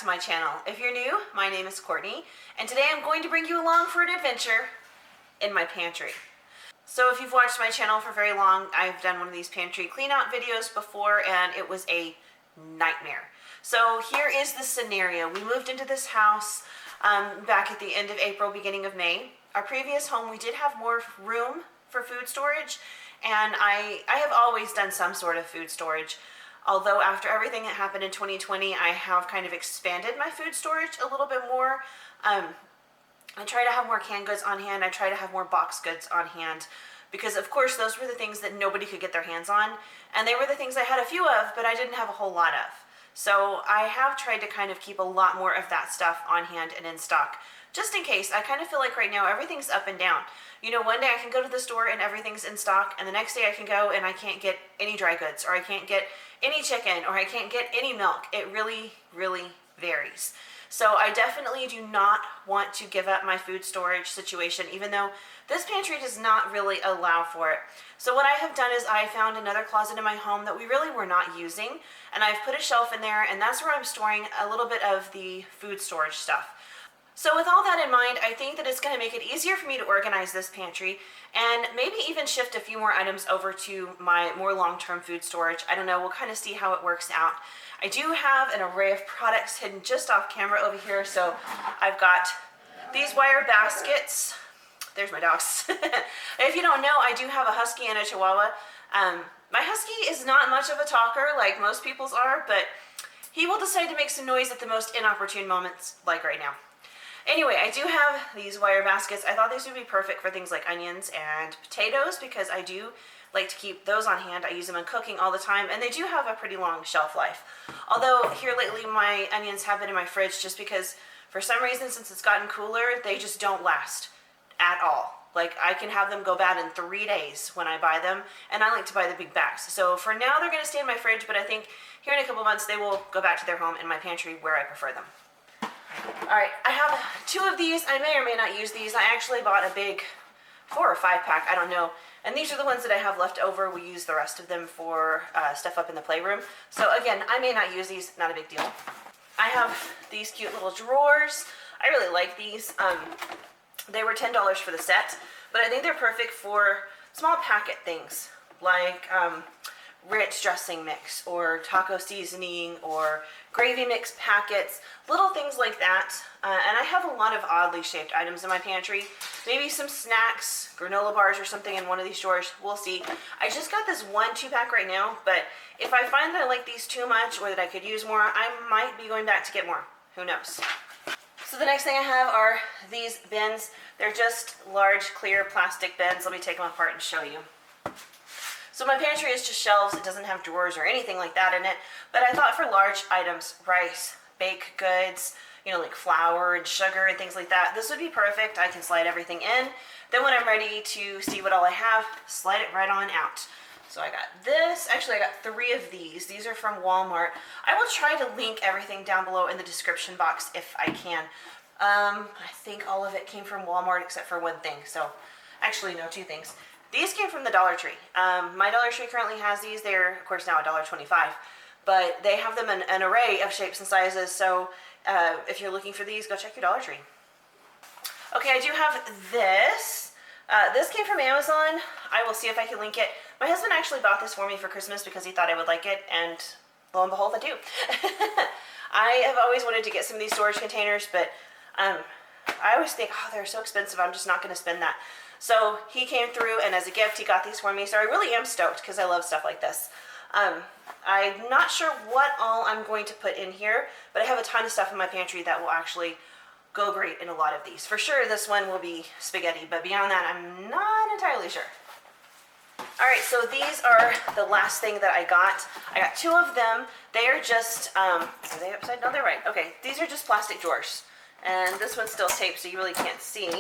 to my channel. If you're new, my name is Courtney, and today I'm going to bring you along for an adventure in my pantry. So if you've watched my channel for very long, I've done one of these pantry clean out videos before, and it was a nightmare. So here is the scenario. We moved into this house back at the end of April, beginning of May. Our previous home, we did have more room for food storage, and I have always done some sort of food storage. Although after everything that happened in 2020, I have kind of expanded my food storage a little bit more. I try to have more canned goods on hand. I try to have more box goods on hand because, of course, those were the things that nobody could get their hands on, and they were the things I had a few of, but I didn't have a whole lot of. So I have tried to kind of keep a lot more of that stuff on hand and in stock, just in case. I kind of feel like right now everything's up and down. You know, one day I can go to the store and everything's in stock, and the next day I can go and I can't get any dry goods, or I can't get any chicken, or I can't get any milk. It really, really varies. So I definitely do not want to give up my food storage situation, even though this pantry does not really allow for it. So what I have done is I found another closet in my home that we really were not using, and I've put a shelf in there, and that's where I'm storing a little bit of the food storage stuff. So with all that in mind, I think that it's going to make it easier for me to organize this pantry and maybe even shift a few more items over to my more long-term food storage. I don't know, we'll kind of see how it works out. I do have an array of products hidden just off camera over here. So I've got these wire baskets. There's my dogs. If you don't know, I do have a husky and a chihuahua. My husky is not much of a talker like most people's are, but he will decide to make some noise at the most inopportune moments, like right now. Anyway, I do have these wire baskets. I thought these would be perfect for things like onions and potatoes because I do like to keep those on hand. I use them in cooking all the time, and they do have a pretty long shelf life. Although here lately my onions have been in my fridge just because for some reason, since it's gotten cooler, they just don't last at all. Like, I can have them go bad in 3 days when I buy them, and I like to buy the big bags. So for now, they're going to stay in my fridge, but I think here in a couple months they will go back to their home in my pantry where I prefer them. Alright, I have 2 of these. I may or may not use these. I actually bought a big 4 or 5 pack, I don't know. And these are the ones that I have left over. We use the rest of them for stuff up in the playroom. So again, I may not use these, not a big deal. I have these cute little drawers. I really like these. They were $10 for the set, but I think they're perfect for small packet things like rich dressing mix or taco seasoning or gravy mix packets, little things like that. And I have a lot of oddly shaped items in my pantry. Maybe some snacks, granola bars or something in one of these drawers. We'll see. I just got this 1 2-pack right now, but if I find that I like these too much or that I could use more, I might be going back to get more. Who knows? So the next thing I have are these bins. They're just large clear plastic bins. Let me take them apart and show you. So my pantry is just shelves. It doesn't have drawers or anything like that in it. But I thought for large items, rice, baked goods, you know, like flour and sugar and things like that, this would be perfect. I can slide everything in. Then when I'm ready to see what all I have, slide it right on out. So I got this. Actually, I got 3 of these. These are from Walmart. I will try to link everything down below in the description box if I can. I think all of it came from Walmart except for 1 thing. So actually, no, 2 things. These came from the Dollar Tree. My Dollar Tree currently has these. They're, of course, now $1.25. But they have them in an array of shapes and sizes. So if you're looking for these, go check your Dollar Tree. Okay, I do have this. This came from Amazon. I will see if I can link it. My husband actually bought this for me for Christmas because he thought I would like it. And lo and behold, I do. I have always wanted to get some of these storage containers, but I always think, oh, they're so expensive. I'm just not going to spend that. So he came through, and as a gift, he got these for me. So I really am stoked because I love stuff like this. I'm not sure what all I'm going to put in here, but I have a ton of stuff in my pantry that will actually go great in a lot of these. For sure, this one will be spaghetti, but beyond that, I'm not entirely sure. All right, so these are the last thing that I got. I got 2 of them. They are just, are they upside down? No, they're right. Okay, these are just plastic drawers. And this one's still taped, so you really can't see.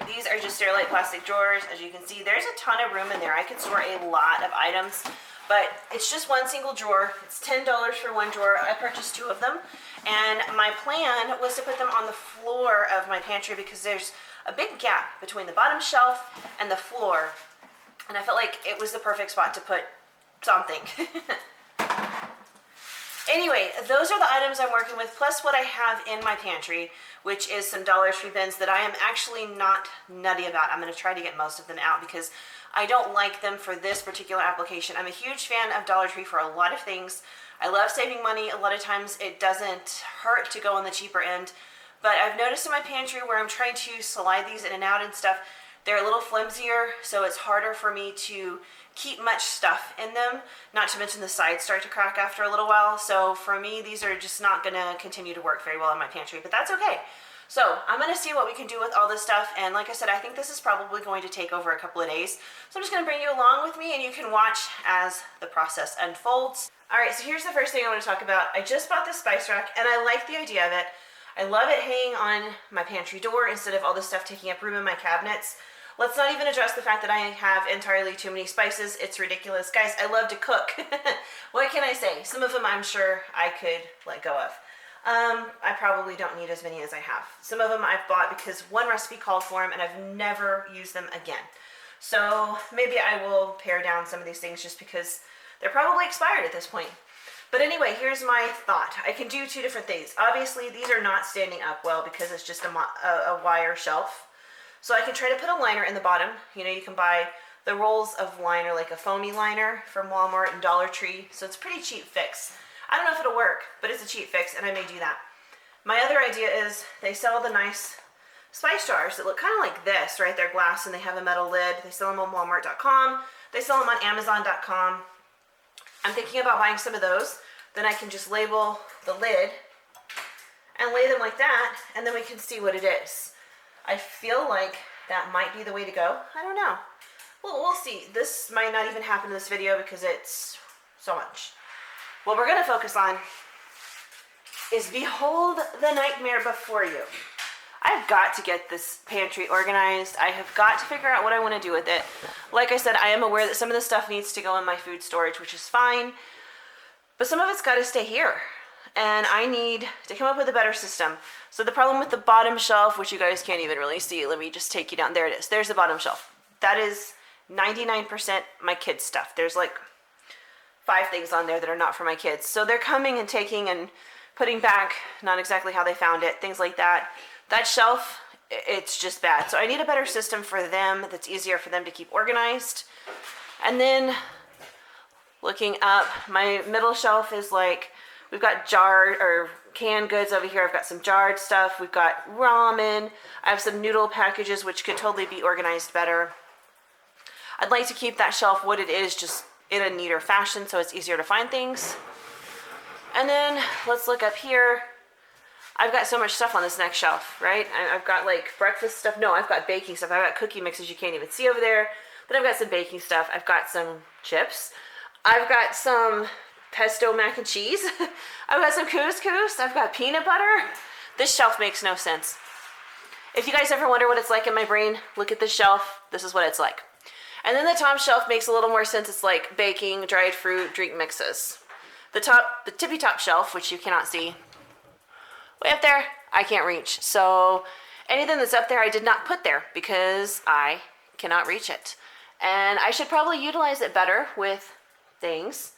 These are just Sterilite plastic drawers. As you can see, there's a ton of room in there. I could store a lot of items, but it's just 1 single drawer. It's $10 for 1 drawer. I purchased 2 of them, and my plan was to put them on the floor of my pantry because there's a big gap between the bottom shelf and the floor, and I felt like it was the perfect spot to put something. Anyway, those are the items I'm working with, plus what I have in my pantry, which is some Dollar Tree bins that I am actually not nutty about. I'm going to try to get most of them out because I don't like them for this particular application. I'm a huge fan of Dollar Tree for a lot of things. I love saving money. A lot of times it doesn't hurt to go on the cheaper end. But I've noticed in my pantry where I'm trying to slide these in and out and stuff, they're a little flimsier, so it's harder for me to keep much stuff in them, not to mention the sides start to crack after a little while. So for me, these are just not gonna continue to work very well in my pantry, but that's okay. So I'm gonna see what we can do with all this stuff, and like I said, I think this is probably going to take over a couple of days. So I'm just gonna bring you along with me and you can watch as the process unfolds. All right, so here's the first thing I wanna talk about. I just bought this spice rack and I like the idea of it. I love it hanging on my pantry door instead of all this stuff taking up room in my cabinets. Let's not even address the fact that I have entirely too many spices. It's ridiculous. Guys, I love to cook. What can I say? Some of them I'm sure I could let go of. I probably don't need as many as I have. Some of them I've bought because one recipe called for them and I've never used them again. So maybe I will pare down some of these things just because they're probably expired at this point. But anyway, here's my thought. I can do two different things. Obviously, these are not standing up well because it's just a wire shelf. So I can try to put a liner in the bottom. You know, you can buy the rolls of liner, like a foamy liner from Walmart and Dollar Tree. So it's a pretty cheap fix. I don't know if it'll work, but it's a cheap fix and I may do that. My other idea is they sell the nice spice jars that look kind of like this, right? They're glass and they have a metal lid. They sell them on Walmart.com. They sell them on Amazon.com. I'm thinking about buying some of those. Then I can just label the lid and lay them like that, and then we can see what it is. I feel like that might be the way to go. I don't know. Well, we'll see. This might not even happen in this video because it's so much. What we're going to focus on is behold the nightmare before you. I've got to get this pantry organized. I have got to figure out what I want to do with it. Like I said, I am aware that some of the stuff needs to go in my food storage, which is fine. But some of it's got to stay here. And I need to come up with a better system. So the problem with the bottom shelf, which you guys can't even really see, let me just take you down. There it is. There's the bottom shelf. That is 99% my kids' stuff. There's like 5 things on there that are not for my kids. So they're coming and taking and putting back not exactly how they found it, things like that. That shelf, it's just bad. So I need a better system for them that's easier for them to keep organized. And then looking up, my middle shelf is like, we've got jarred or canned goods over here. I've got some jarred stuff. We've got ramen. I have some noodle packages, which could totally be organized better. I'd like to keep that shelf what it is, just in a neater fashion so it's easier to find things. And then let's look up here. I've got so much stuff on this next shelf, right? I've got like breakfast stuff. No, I've got baking stuff. I've got cookie mixes you can't even see over there. But I've got some baking stuff. I've got some chips. I've got some pesto mac and cheese. I've got some couscous. I've got peanut butter. This shelf makes no sense. If you guys ever wonder what it's like in my brain, look at this shelf. This is what it's like. And then the top shelf makes a little more sense. It's like baking, dried fruit, drink mixes. The tippy top shelf, which you cannot see, way up there, I can't reach. So anything that's up there, I did not put there because I cannot reach it. And I should probably utilize it better with things.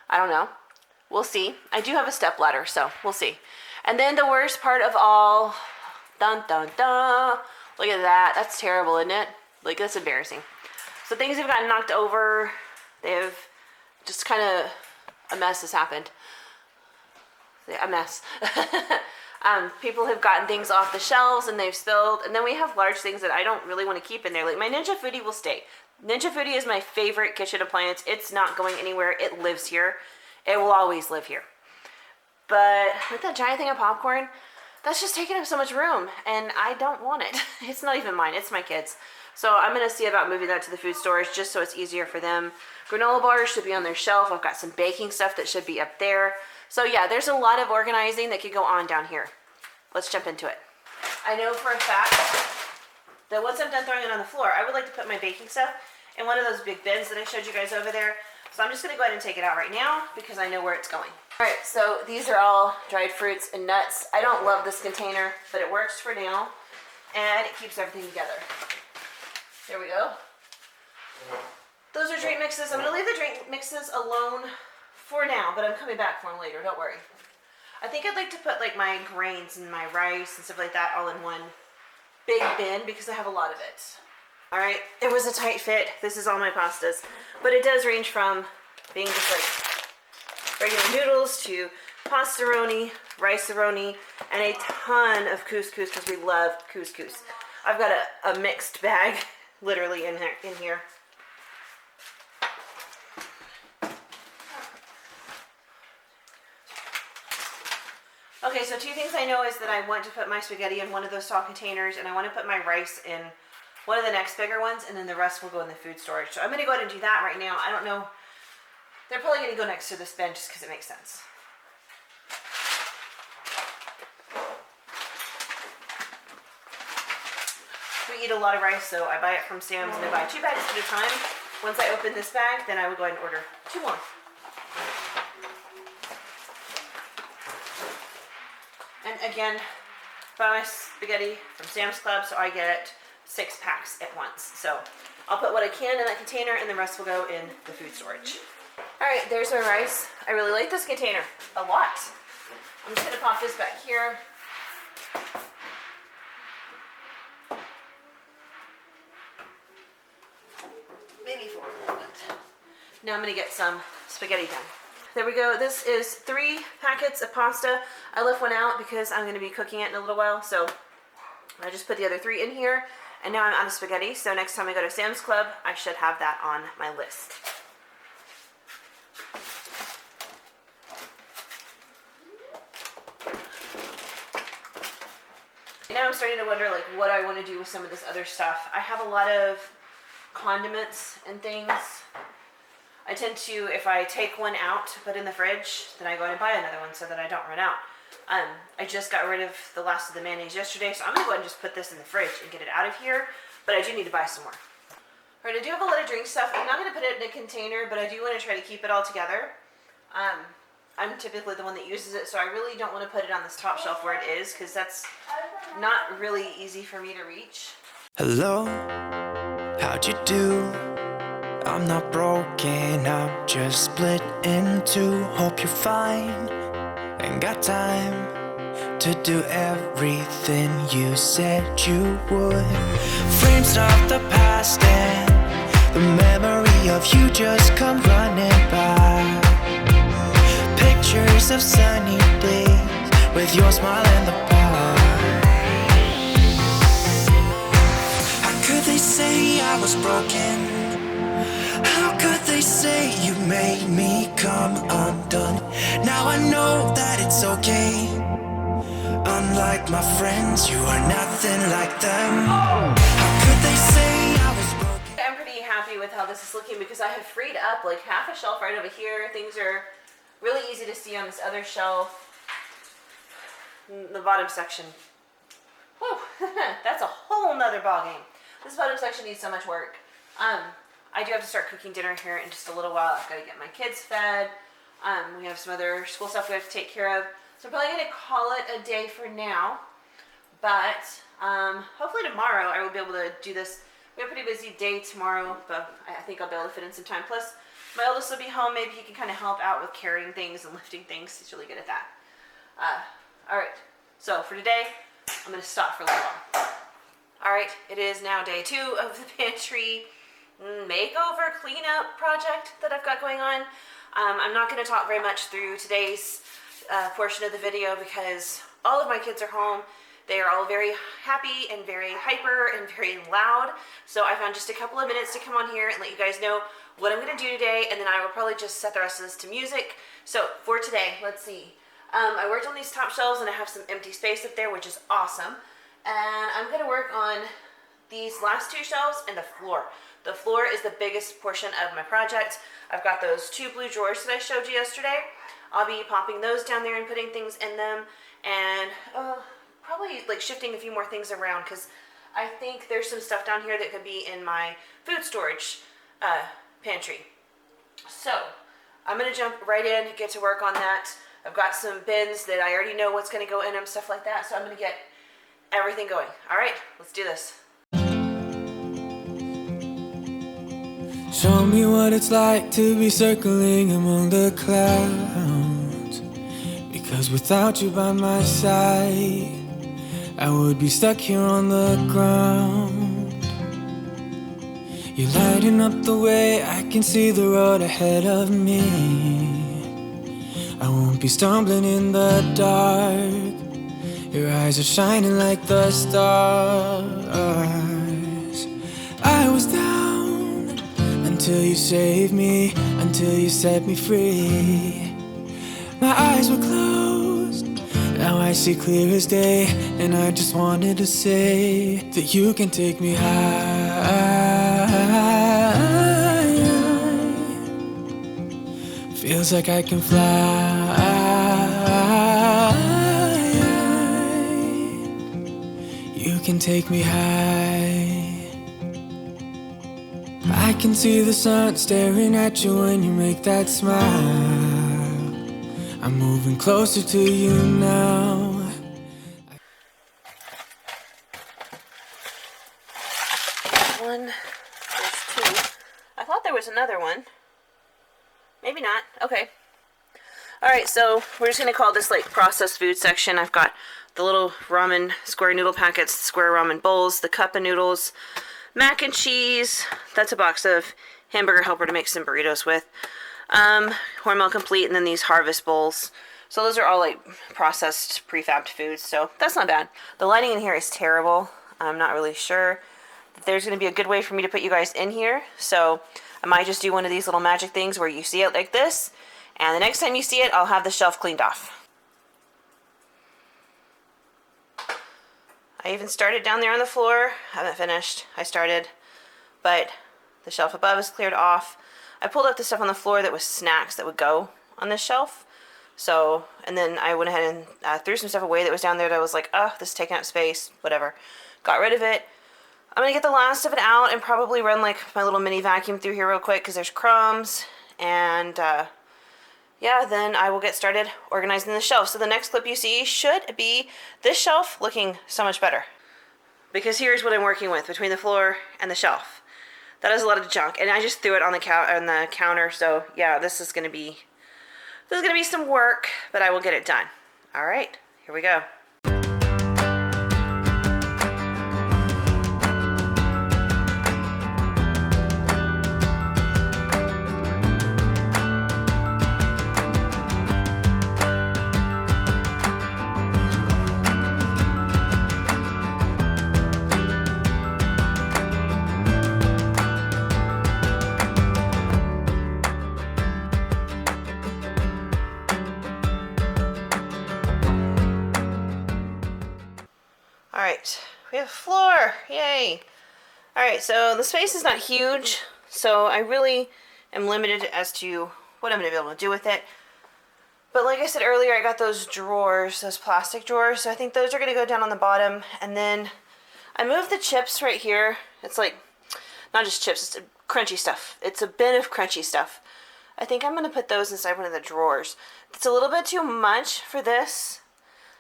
I don't know. We'll see. I do have a step ladder, so we'll see. And then the worst part of all, dun dun dun. Look at that. That's terrible, isn't it? Like, that's embarrassing. So things have gotten knocked over. They have just kind of, a mess has happened. A mess. People have gotten things off the shelves and they've spilled. And then we have large things that I don't really want to keep in there. Like my Ninja Foodi will stay. Ninja Foodi is my favorite kitchen appliance. It's not going anywhere. It lives here. It will always live here. But with that giant thing of popcorn, that's just taking up so much room. And I don't want it. It's not even mine. It's my kids. So I'm going to see about moving that to the food storage just so it's easier for them. Granola bars should be on their shelf. I've got some baking stuff that should be up there. So yeah, there's a lot of organizing that could go on down here. Let's jump into it. I know for a fact that once I'm done throwing it on the floor, I would like to put my baking stuff in one of those big bins that I showed you guys over there. So I'm just going to go ahead and take it out right now because I know where it's going. All right, so these are all dried fruits and nuts. I don't love this container, but it works for now, and it keeps everything together. There we go. Those are drink mixes. I'm going to leave the drink mixes alone for now, but I'm coming back for them later, don't worry. I think I'd like to put like my grains and my rice and stuff like that all in one big bin because I have a lot of it. All right, it was a tight fit. This is all my pastas, but it does range from being just like regular noodles to pastaroni, rice-a-roni, and a ton of couscous because we love couscous. I've got a mixed bag literally in here. Okay, so two things I know is that I want to put my spaghetti in one of those tall containers, and I want to put my rice in one of the next bigger ones, and then the rest will go in the food storage. So I'm going to go ahead and do that right now. I don't know. They're probably going to go next to this bin just because it makes sense. We eat a lot of rice, so I buy it from Sam's, and I buy 2 bags at a time. Once I open this bag, then I would go ahead and order 2 more. And again, buy my spaghetti from Sam's Club, so I get 6 packs at once. So I'll put what I can in that container, and the rest will go in the food storage. All right, there's my rice. I really like this container a lot. I'm just gonna pop this back here. Maybe for a moment. Now I'm gonna get some spaghetti done. There we go. This is 3 packets of pasta. I left one out because I'm going to be cooking it in a little while. So I just put the other 3 in here. And now I'm out of spaghetti. So next time I go to Sam's Club, I should have that on my list. Now I'm starting to wonder like what I want to do with some of this other stuff. I have a lot of condiments and things. I tend to, if I take one out to put in the fridge, then I go ahead and buy another one so that I don't run out. I just got rid of the last of the mayonnaise yesterday, so I'm going to go ahead and just put this in the fridge and get it out of here, but I do need to buy some more. Alright, I do have a lot of drink stuff. I'm not going to put it in a container, but I do want to try to keep it all together. I'm typically the one that uses it, so I really don't want to put it on this top shelf where it is, because that's not really easy for me to reach. Hello, how'd you do? I'm not broken, I'm just split in two. Hope you're fine, ain't got time to do everything you said you would. Frames of the past and the memory of you just come running by. Pictures of sunny days with your smile in the bar. How could they say I was broken? How could they say you made me come undone? Now I know that it's okay. Unlike my friends, you are nothing like them. How could they say I was broken? I'm pretty happy with how this is looking because I have freed up like half a shelf right over here. Things are really easy to see on this other shelf. The bottom section. Whew, that's a whole nother ballgame. This bottom section needs so much work. I do have to start cooking dinner here in just a little while. I've got to get my kids fed. We have some other school stuff we have to take care of. So I'm probably going to call it a day for now. But hopefully tomorrow I will be able to do this. We have a pretty busy day tomorrow, but I think I'll be able to fit in some time. Plus, my oldest will be home. Maybe he can kind of help out with carrying things and lifting things. He's really good at that. All right. So for today, I'm going to stop for a little while. All right. It is now day 2 of the pantry makeover cleanup project that I've got going on. I'm not going to talk very much through today's portion of the video because all of my kids are home. They are all very happy and very hyper and very loud. So I found just a couple of minutes to come on here and let you guys know what I'm going to do today, and then I will probably just set the rest of this to music. So for today, let's see. I worked on these top shelves and I have some empty space up there, which is awesome. And I'm going to work on these last 2 shelves and the floor. The floor is the biggest portion of my project. I've got those 2 blue drawers that I showed you yesterday. I'll be popping those down there and putting things in them, and probably like shifting a few more things around because I think there's some stuff down here that could be in my food storage pantry. So I'm gonna jump right in, get to work on that. I've got some bins that I already know what's gonna go in them, stuff like that. So I'm gonna get everything going. All right, let's do this. Show me what it's like to be circling among the clouds. Because without you by my side, I would be stuck here on the ground. You're lighting up the way, I can see the road ahead of me. I won't be stumbling in the dark. Your eyes are shining like the stars. I was down until you saved me, until you set me free. My eyes were closed, now I see clear as day. And I just wanted to say that you can take me high. Feels like I can fly. You can take me high. I can see the sun staring at you when you make that smile. I'm moving closer to you now. One, there's two. I thought there was another one. Maybe not. Okay. Alright, so we're just going to call this like processed food section. I've got the little ramen square noodle packets, square ramen bowls, the cup of noodles, mac and cheese. That's a box of hamburger helper to make some burritos with. Hormel Complete, and then these harvest bowls. So those are all like processed, prefabbed foods, so that's not bad. The lighting in here is terrible. I'm not really sure that there's going to be a good way for me to put you guys in here, so I might just do one of these little magic things where you see it like this, and the next time you see it, I'll have the shelf cleaned off. I even started down there on the floor. Haven't finished. I started, but the shelf above is cleared off. I pulled up the stuff on the floor that was snacks that would go on this shelf. So, and then I went ahead and threw some stuff away that was down there that I was like, oh, this is taking up space, whatever. Got rid of it. I'm going to get the last of it out and probably run like my little mini vacuum through here real quick because there's crumbs. And yeah, then I will get started organizing the shelf. So the next clip you see should be this shelf looking so much better. Because here's what I'm working with between the floor and the shelf. That is a lot of junk, and I just threw it on the counter. So yeah, this is gonna be some work, but I will get it done. All right, here we go. Alright, we have a floor, yay! Alright, so the space is not huge, so I really am limited as to what I'm going to be able to do with it. But like I said earlier, I got those drawers, those plastic drawers, so I think those are going to go down on the bottom. And then I moved the chips right here. It's like, not just chips, it's crunchy stuff. It's a bin of crunchy stuff. I think I'm going to put those inside one of the drawers. It's a little bit too much for this,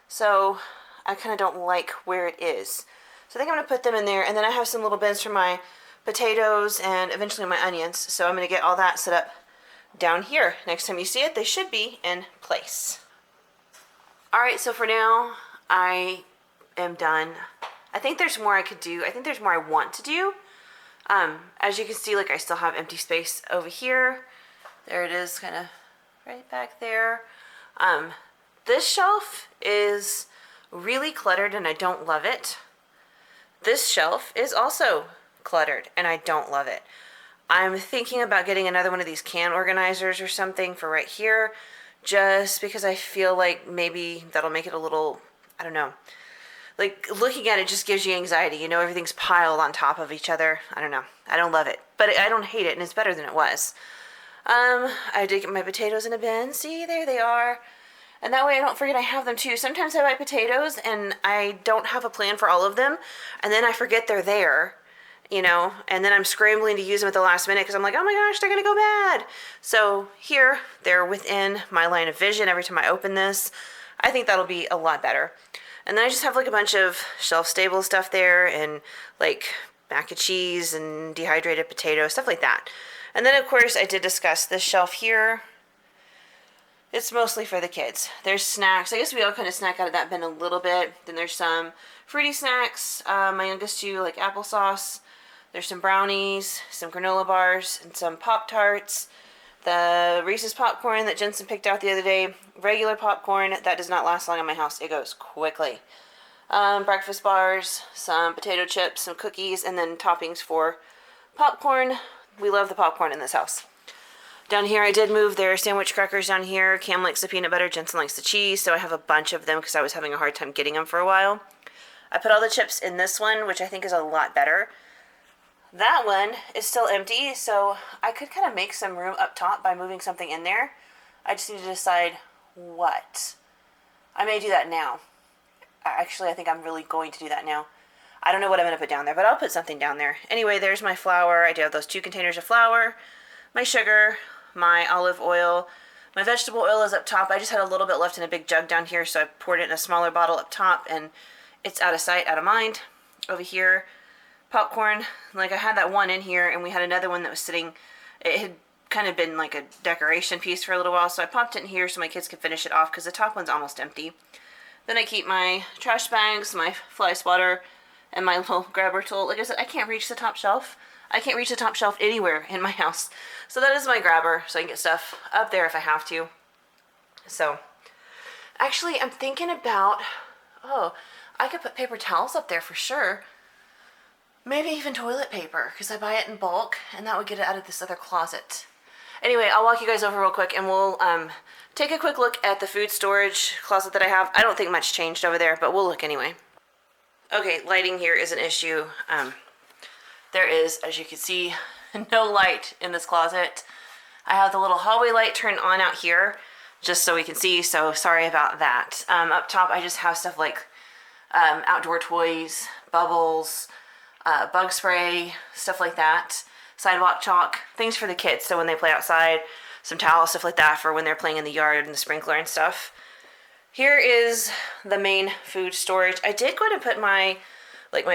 so I kind of don't like where it is. So I think I'm going to put them in there, and then I have some little bins for my potatoes and eventually my onions. So I'm going to get all that set up down here. Next time you see it, they should be in place. Alright, so for now, I am done. I think there's more I could do. I think there's more I want to do. As you can see, like I still have empty space over here. There it is, kind of right back there. This shelf is really cluttered and I don't love it. This shelf is also cluttered and I don't love it. I'm thinking about getting another one of these can organizers or something for right here, just because I feel like maybe that'll make it a little, I don't know. Like, looking at it just gives you anxiety, you know, everything's piled on top of each other. I don't know. I don't love it, but I don't hate it, and it's better than it was. I did get my potatoes in a bin. See, there they are. And that way I don't forget I have them too. Sometimes I buy potatoes and I don't have a plan for all of them, and then I forget they're there, you know, and then I'm scrambling to use them at the last minute because I'm like, oh my gosh, they're gonna go bad. So here, they're within my line of vision every time I open this. I think that'll be a lot better. And then I just have like a bunch of shelf-stable stuff there, and like mac and cheese and dehydrated potatoes, stuff like that. And then, of course, I did discuss this shelf here. It's mostly for the kids. There's snacks. I guess we all kind of snack out of that bin a little bit. Then there's some fruity snacks. My youngest two like applesauce. There's some brownies, some granola bars, and some Pop-Tarts. The Reese's popcorn that Jensen picked out the other day. Regular popcorn. That does not last long in my house. It goes quickly. Breakfast bars, some potato chips, some cookies, and then toppings for popcorn. We love the popcorn in this house. Down here, I did move their sandwich crackers down here. Cam likes the peanut butter, Jensen likes the cheese, so I have a bunch of them because I was having a hard time getting them for a while. I put all the chips in this one, which I think is a lot better. That one is still empty, so I could kind of make some room up top by moving something in there. I just need to decide what. I may do that now. Actually, I think I'm really going to do that now. I don't know what I'm going to put down there, but I'll put something down there. Anyway, there's my flour. I do have those 2 containers of flour, my sugar, my olive oil. My vegetable oil is up top. I just had a little bit left in a big jug down here, so I poured it in a smaller bottle up top, and it's out of sight, out of mind. Over here, popcorn. Like, I had that one in here, and we had another one that was sitting. It had kind of been like a decoration piece for a little while, so I popped it in here so my kids could finish it off because the top one's almost empty. Then I keep my trash bags, my fly swatter, and my little grabber tool. Like I said, I can't reach the top shelf. I can't reach the top shelf anywhere in my house. So that is my grabber, so I can get stuff up there if I have to. So, actually, I'm thinking about, I could put paper towels up there for sure. Maybe even toilet paper, because I buy it in bulk, and that would get it out of this other closet. Anyway, I'll walk you guys over real quick, and we'll take a quick look at the food storage closet that I have. I don't think much changed over there, but we'll look anyway. Okay, lighting here is an issue. There is, as you can see, no light in this closet. I have the little hallway light turned on out here, just so we can see, so sorry about that. Up top, I just have stuff like outdoor toys, bubbles, bug spray, stuff like that. Sidewalk chalk, things for the kids, so when they play outside, some towels, stuff like that for when they're playing in the yard and the sprinkler and stuff. Here is the main food storage. I did go ahead and put my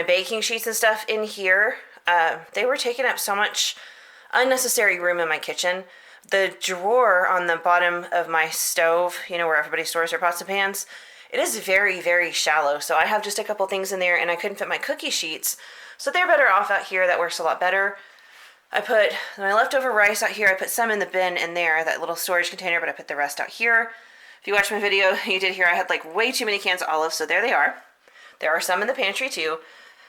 baking sheets and stuff in here. They were taking up so much unnecessary room in my kitchen. The drawer on the bottom of my stove, you know, where everybody stores their pots and pans, it is very, very shallow. So I have just a couple things in there, and I couldn't fit my cookie sheets. So they're better off out here. That works a lot better. I put my leftover rice out here. I put some in the bin in there, that little storage container, but I put the rest out here. If you watched my video, you did hear I had like way too many cans of olives, so there they are. There are some in the pantry too.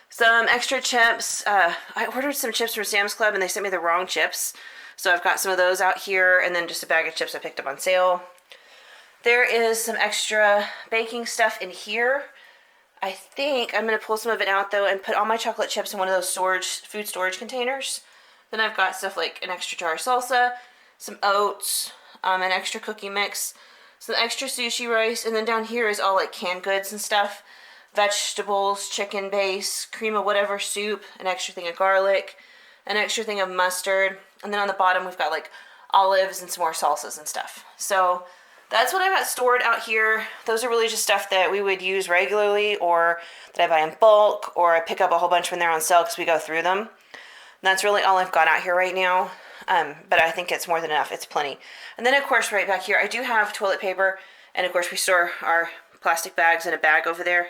Some extra chips. I ordered some chips from Sam's Club, and they sent me the wrong chips. So I've got some of those out here, and then just a bag of chips I picked up on sale. There is some extra baking stuff in here. I think I'm going to pull some of it out, though, and put all my chocolate chips in one of those food storage containers. Then I've got stuff like an extra jar of salsa, some oats, an extra cookie mix, some extra sushi rice, and then down here is all like canned goods and stuff. Vegetables, chicken base, cream of whatever soup, an extra thing of garlic, an extra thing of mustard, and then on the bottom we've got like olives and some more salsas and stuff. So that's what I've got stored out here. Those are really just stuff that we would use regularly, or that I buy in bulk, or I pick up a whole bunch when they're on sale because we go through them. And that's really all I've got out here right now. But I think it's more than enough. It's plenty. And then, of course, right back here, I do have toilet paper. And, of course, we store our plastic bags in a bag over there.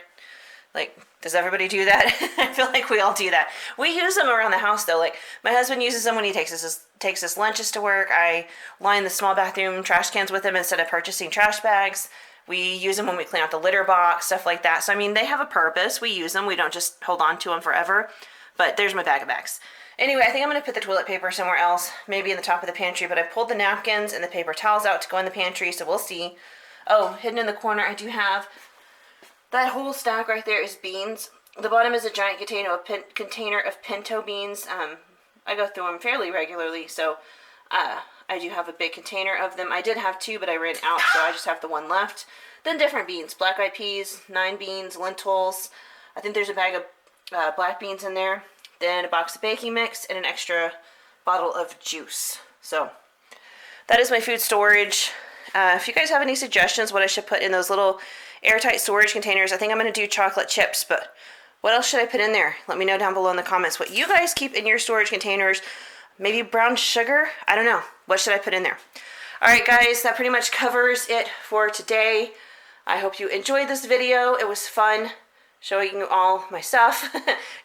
Like, does everybody do that? I feel like we all do that. We use them around the house, though. Like, my husband uses them when he takes his lunches to work. I line the small bathroom trash cans with them instead of purchasing trash bags. We use them when we clean out the litter box, stuff like that. So, I mean, they have a purpose. We use them. We don't just hold on to them forever. But there's my bag of bags. Anyway, I think I'm going to put the toilet paper somewhere else, maybe in the top of the pantry, but I pulled the napkins and the paper towels out to go in the pantry, so we'll see. Oh, hidden in the corner, I do have that whole stack right there is beans. The bottom is a giant container of pinto beans. I go through them fairly regularly, so I do have a big container of them. I did have 2, but I ran out, so I just have the 1 left. Then different beans, black-eyed peas, 9 beans, lentils. I think there's a bag of black beans in there. Then a box of baking mix, and an extra bottle of juice. So that is my food storage. If you guys have any suggestions what I should put in those little airtight storage containers, I think I'm going to do chocolate chips, but what else should I put in there? Let me know down below in the comments what you guys keep in your storage containers. maybe brown sugar. I don't know. What should I put in there? All right, guys, that pretty much covers it for today. I hope you enjoyed this video. It was fun showing you all my stuff,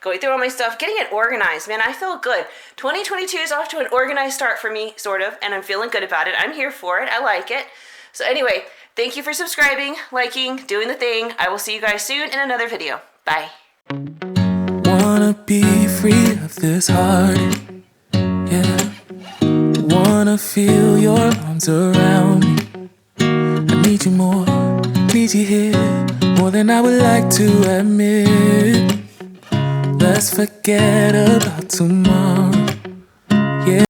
going through all my stuff, getting it organized. Man, I feel good. 2022 is off to an organized start for me, sort of, and I'm feeling good about it. I'm here for it. I like it. So anyway, thank you for subscribing, liking, doing the thing. I will see you guys soon in another video. Bye. Wanna be free of this heart, yeah. Wanna feel your arms around me. I need you more, need you here, more than I would like to admit. Let's forget about tomorrow.